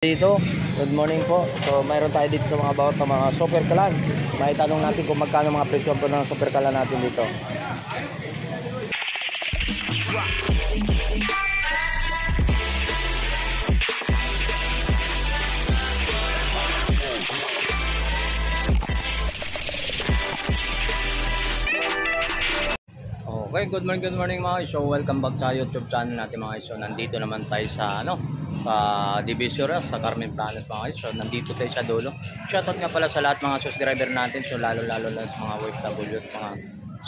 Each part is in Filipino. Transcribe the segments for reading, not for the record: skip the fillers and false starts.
Dito, good morning po. So mayroon tayo dito sa mga about ng mga super kalan. May tanong natin kung magkano mga presyo po ng super kalan natin dito. Okay, good morning mga iso. Welcome back sa YouTube channel natin mga iso. Nandito naman tayo sa Divisoria sa Carmen Planas mga iso. Nandito tayo sa dulo. Shoutout nga pala sa lahat mga subscriber natin. So lalo na sa mga OFW at mga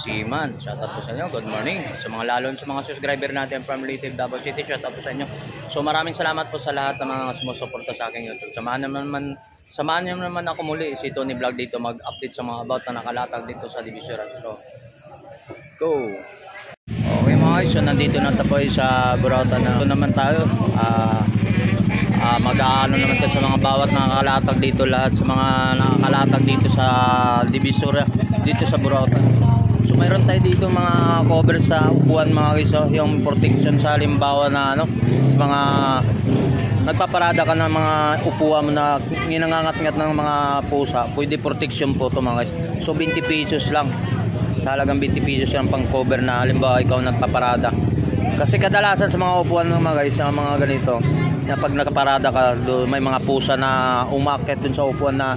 seaman. Shoutout po sa inyo. Good morning. Sa mga sa mga subscriber natin from Leyte, Davao City. Shoutout po sa inyo. So maraming salamat po sa lahat ng mga sumusuporta sa aking YouTube. Samahan niyo naman ako muli si Tony Vlog dito mag-update sa mga about na nakalatag dito sa Divisoria. So go. Okay mga guys, so nandito na tayo sa Burauta na. Ito naman tayo mag-aano naman tayo sa mga bawat nakakalatag dito, lahat sa mga nakakalatag dito sa Divisoria, dito sa Burauta. So mayroon tayo dito mga cover sa upuan mga guys, so, yung protection sa halimbawa na sa mga nagpaparada ka ng mga upuan mo na ginangangat-ngat ng mga pusa, pwede protection po ito mga guys. So 20 pesos lang. Sa halagang 20 pesos yung pang cover na halimbawa ikaw nagpaparada. Kasi kadalasan sa mga upuan ng mga guys, sa mga ganito, na pag nagpaparada ka, may mga pusa na umakyat dun sa upuan na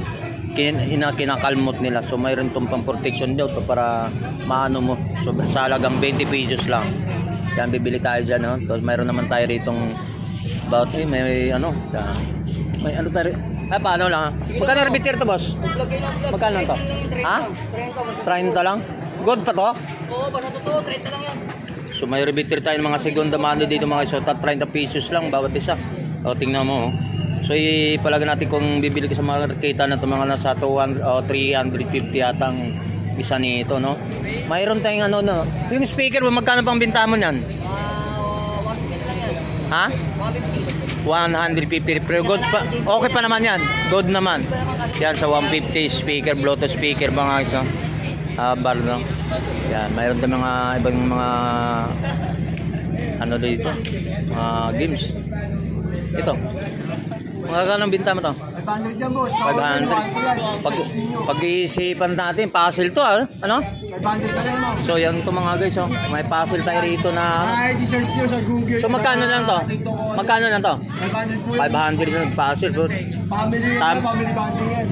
kinakalmot nila. So mayroon itong pang protection daw to para maano mo. So sa halagang 20 pesos lang. Yan, bibili tayo dyan. No? So, mayroon naman tayo ritong about may ano tayo. Paano lang? Magkano repeater to boss? Magkano to? Ha? 30 lang? Good pa to? Oo, basta totoo, 30 lang yan. So may repeater tayo ng mga segunda mano dito mga iso, 30 pesos lang bawat isa. O tingnan mo. So ipalaga natin kung bibili ka sa mga kita na ito, mga nasa 200 o 350 yatang isa nito, no? Mayroon tayong yung speaker mo, magkano pang binta mo niyan? 150 lang yan. Ha? 150. Pero good pa. Okay pa naman yan. Good naman. Yan sa 150 speaker, Bluetooth speaker mga iso. Bar no. Yan, mayroon tayong mga ibang mga dito. Games. Ito. Magkano binta mo to? 500 yan boss. 500. Pag-iisipan natin, puzzle to ano? 500 na rin mo. So yan to mga guys, oh. May puzzle tayo rito na Ay, di-search nyo sa Google. So magkano lang to? Magkano lang to? 500 po. 500 na puzzle bro. Family bonding yan.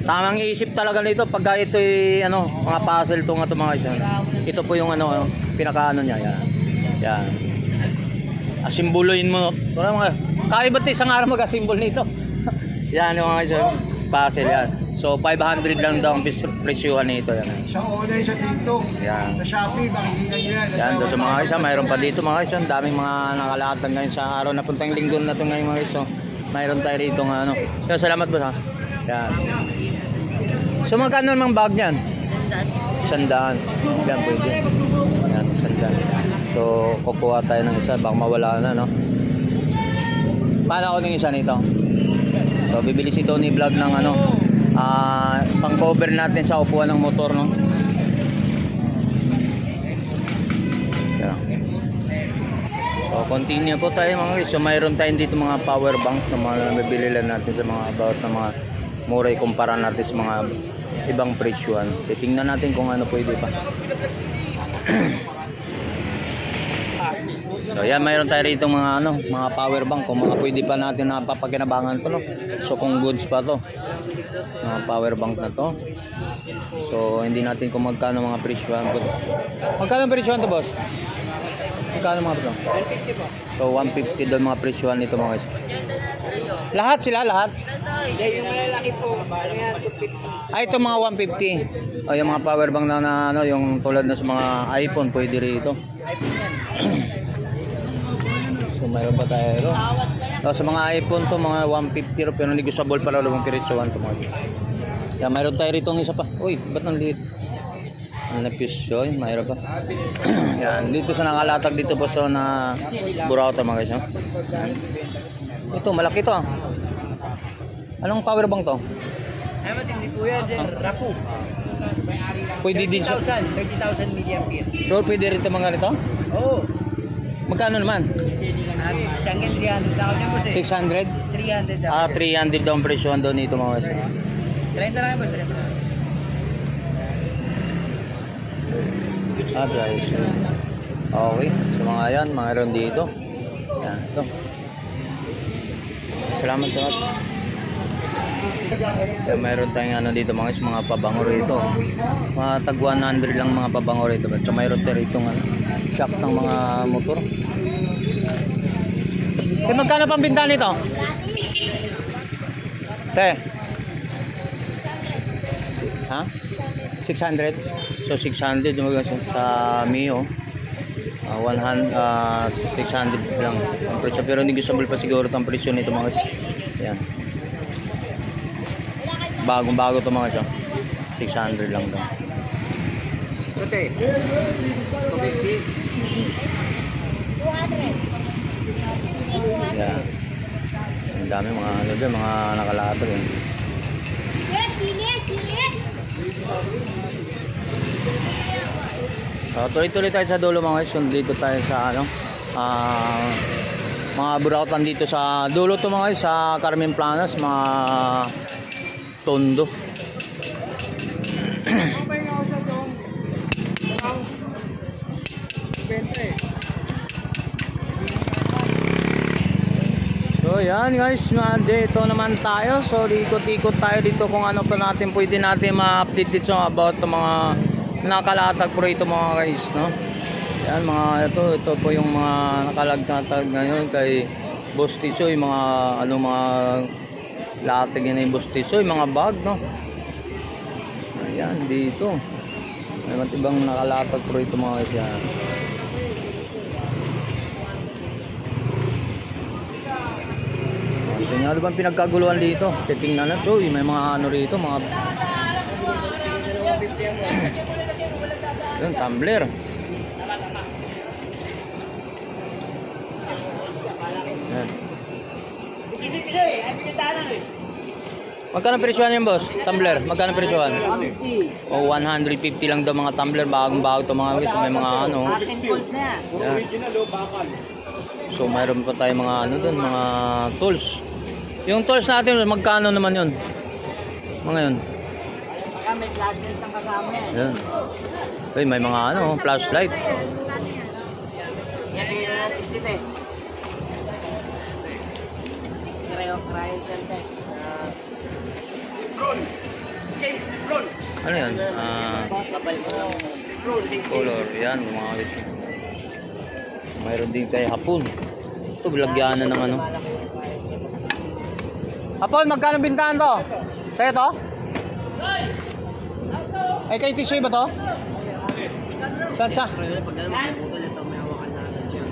Tamang isip talaga nito pag ito mga puzzle to nga to mga isa. Ito po yung pinakaano niya, yan. Yan. Asimbolohin mo. Kaya ba't isang araw mag-asimbol nito? Yan yung mga isa. Puzzle yan. So 500 lang daw ang presyuhan nito yan. Siya online sa TikTok. Yan. Sa Shopee, makikita nyo yan. Yan doon sa mga isa. Mayroon pa dito mga isa. Daming mga nakalatag ngayon sa araw na puntang linggo na ito ngayon mga isa. Mayroon tayo rito nga So, salamat po ha. Yan. So magkano namang bag niyan? 100. Yan pwede. Yan, 100. So kukuha tayo ng isa, baka mawala na no. Paano ako ng isa nito? So bibili si Tony Vlog ng pang cover natin sa upuan ng motor no. Yan. So continue po tayo mga guys. So mayroon tayong dito mga power bank na mga nabibili lang natin sa mga about na mga muray kumpara natin sa mga ibang presyuan. Titingnan natin kung ano pwede pa. So yan, mayroon tayo rito mga mga power bank kung mga pwede pa natin na papakinabangan to no. So kung goods pa to. Mga power bank na to. So hindi natin kung magkano mga presyuan. Magkano presyuan to boss? Magkano mga to? 150 po. So 150 doon mga presyuan nito mga guys. Lahat sila, lahat? Yung malalaki po, Ay, ito mga 150. O yung mga power bank na yung tulad na sa mga iPhone, pwede rito. So mayroon pa tayo. So, sa mga iPhone to, mga 150 pero negotiable para lumang presyuan to mga. Yan, mayroon tayo rito ng isa pa. Uy, ba't nang liit? Ang na-fuse yun, mayroon pa. Yan, dito sa nakalatag dito po so na Burauta mga guys. Ito, malaki to ah. Anong power bank to? Ay, matindi po yan, Raku. Pwede din sa 30,000 milliampere. So, pwede rin ito mga ganito? Oo. Magkano naman? Tanggil 300 lang ako dyan po 600? 300. 300 daw. 300 daw ang presyo doon nito mga guys. 30 lang po, 30 lang. Guys. Okay. So mga yan, mayroon dito. Yan, ito. Salamat sa lahat. So, mayroon tayong ano dito mga guys, mga pabango rito. Mga tag 100 lang mga pabango rito. So mayroon tayo rito ng shock ng mga motor. Eh, magkano pang binta nito? Te? Ha? 600? So 600 yung mga sa Mio. 600 lang ang presyo, pero negotiable pa siguro ang presyo nito mga guys. Yan. Bagong bago to mga guys. 600 lang daw. Okay. 250. Yan. Ang dami mga ano dyan, mga nakalatag eh. So, tuloy-tuloy tayo sa dulo mga guys. Dito tayo sa ano, mga burautan dito sa dulo to mga guys, sa Carmen Planas, mga Tondo. So yan guys, dito naman tayo. So ikot-ikot tayo dito kung ano pa natin pwede natin ma-update dito about to mga nakalatag po rito mga guys, no? Yan mga ito po yung mga nakalagtatag ngayon kay Boss Tisoy, mga ano, mga latag yan yung Boss Tisoy, mga bag, no? Ayan dito. May matibang nakalatag po rito mga guys yan. So ano bang pinagkaguluhan dito? Titingnan na to, may mga ano rito, mga yun, tumbler. Yan. Magkano presyohan yan boss? Tumbler, magkano presyohan? O 150 lang daw mga tumbler, bagong-bago to mga guys. May mga ano. Yan. So mayroon pa tayo mga ano dun, mga tools. Yung tools natin, magkano naman yun? Mga yun. May flashlight ang kasama yan. Yan. Uy, may mga ano, flashlight. Yan yung 60 pe. Cryo center. Ano yan? Color. Yan, mga guys. Mayroon din tayo hapon. Ito, bilagyanan ng ano. Hapon, magkano bintahan to? Sa'yo to? Ay, kay Tisoy ba to? Saan siya?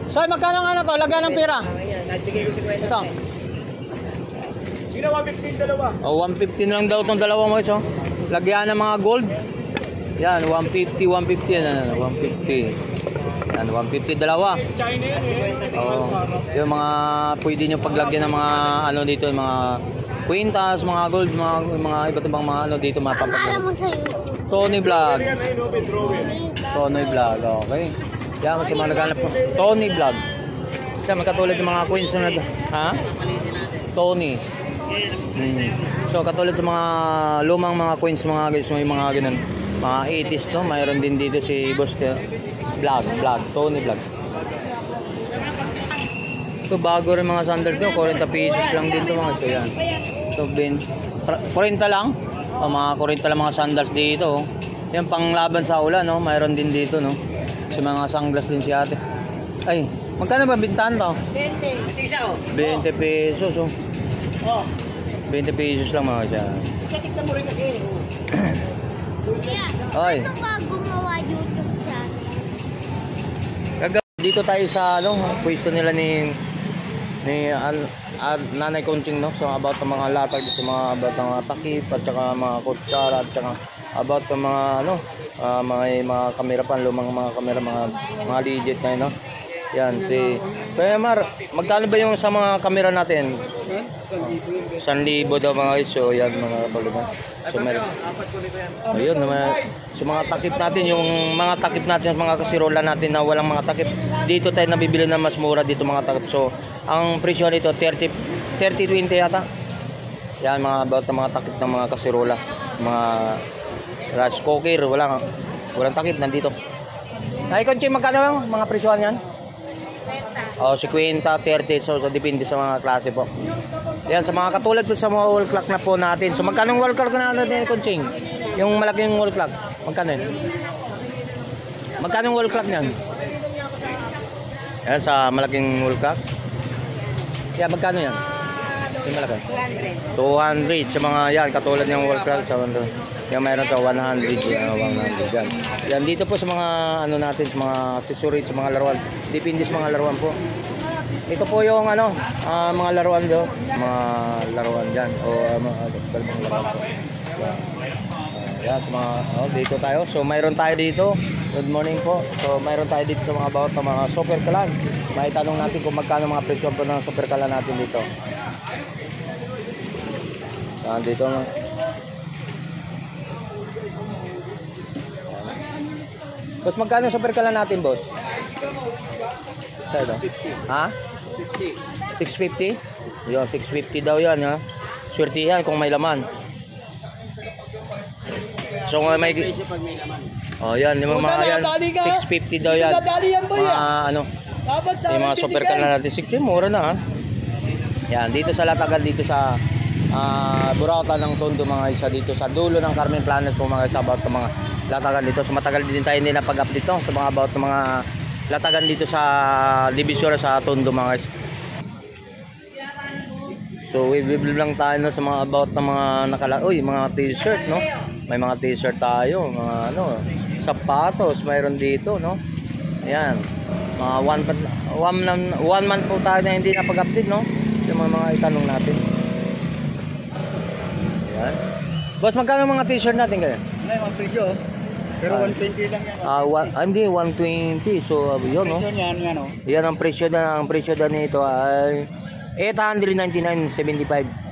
Saan, magkano nga na to? Lagyan ng pera. Nagbigay ko 50. Ito. Sino 115 dalawa? O, 150 na lang daw itong dalawa mo guys. Lagyan ng mga gold. Yan, 150, 150 yan. 150. Yan, 150 dalawa. Oh, yung mga pwede nyo paglagyan ng mga ano dito, yung mga kwintas, mga gold, mga iba't ibang mga ano dito mapapagyan. Alam mo sa YouTube. Tony Vlog. Tony Vlog, okay. Yan, mas mga naghanap po. Tony Vlog. Kasi magkatulad yung mga coins na ha? Tony. So katulad sa mga lumang mga coins mga guys, may mga ganun. Mga 80s no, mayroon din dito si Boss Vlog, Tony Vlog. So bago rin mga sandal to, 40 pesos lang din to mga so yan. So 40 lang. O mga 40 lang mga sandals dito. Yan pang laban sa ulan no, mayroon din dito no. Si mga sunglass din si ate. Ay, magkano ba bintahan to? 20. 20 pesos oh. Oh. 20 pesos lang mga siya. Tignan mo rin kasi. Kuya, Ay. ano ba gumawa YouTube channel? Dito tayo sa ano, pwesto nila ni Nanay Conching no. So about ang mga latag dito, mga about ang mga takip at saka mga kutsara at saka about ang mga ano, mga kamera pa, lumang mga kamera, mga legit na no. Yan si Kuya Mar, magkano ba yung sa mga kamera natin? 1,000 daw mga guys. So yan mga baluman. So meron. Ayun naman. So mga takip natin, yung mga takip natin, mga kasirola natin na walang mga takip, dito tayo nabibili na mas mura dito mga takip. So ang presyo nito 30 30-20 yata. Yan, mga about ng mga takip ng mga kasirola. Mga rice cooker. Walang takip, nandito. Ay, Conching, magkano yung mga presyohan yan? 50. 50, 30. So, depende sa mga klase po. Yan, sa mga katulad po sa mga wall clock na po natin. So, magkano yung wall clock na natin, Conching? Yung malaking wall clock. Magkano yun? Magkano yung wall clock niyan? Yan, sa malaking wall clock. Yan, magkano yan? Yung malaki? 200. Sa mga yan, katulad yung wall clock. Yung mayroon sa 100. 100 yan. Yan, dito po sa mga ano natin, sa mga accessories, sa mga laruan. Depende sa mga laruan po. Ito po yung ano, mga laruan do. Mga laruan dyan. O mga laruan po. Yan, sa mga, dito tayo. So, mayroon tayo dito. Good morning po. So, mayroon tayo dito sa mga about ng mga super kalan. May tanong natin kung magkano mga presyo po ng super kalan natin dito. Yan, dito lang. Boss, magkano super kalan natin, boss? Sa'yo, ha? 650? Yun, 650 daw yan, ha? Swerte yan kung may laman. So, may... Oh, yan, yung mga yan, 650 daw yan. Mga ano, yung mga super kalan natin. 650, mura na, ha? Yan, dito sa Latagan, dito sa Burautan ng Tondo, mga isa dito sa dulo ng Carmen Planet po, mga isa about ng mga Latagan dito. So, matagal din tayo hindi napag-update no? Sa mga about ng mga Latagan dito sa Divisoria sa Tondo, mga isa. So, i-view lang tayo no, sa mga about ng mga mga t-shirt, no? May mga t-shirt tayo, mga ano, sapatos, mayroon dito, no? Ayan. Mga one month po tayo na hindi napag-update, no? Yung mga itanong natin. Ayan. Boss, magkano mga t-shirt natin kaya? May mga presyo. Pero 120 lang yan. Hindi, 120. So, yun, no? Presyo niyan, yan, oh. Yan ang presyo na nito ay 899.75.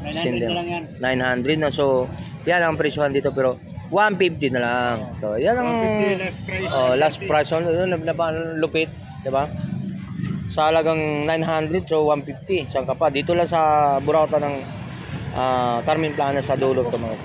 900 na lang yan. 900 na. So, yan ang presyohan dito pero 150 na lang. So, yan ang 150 last price. last price. Lupit, 'di ba? Sa halagang 900 so 150. Saan ka pa? Dito lang sa Burautan ng Carmen Planet sa dulo to mga.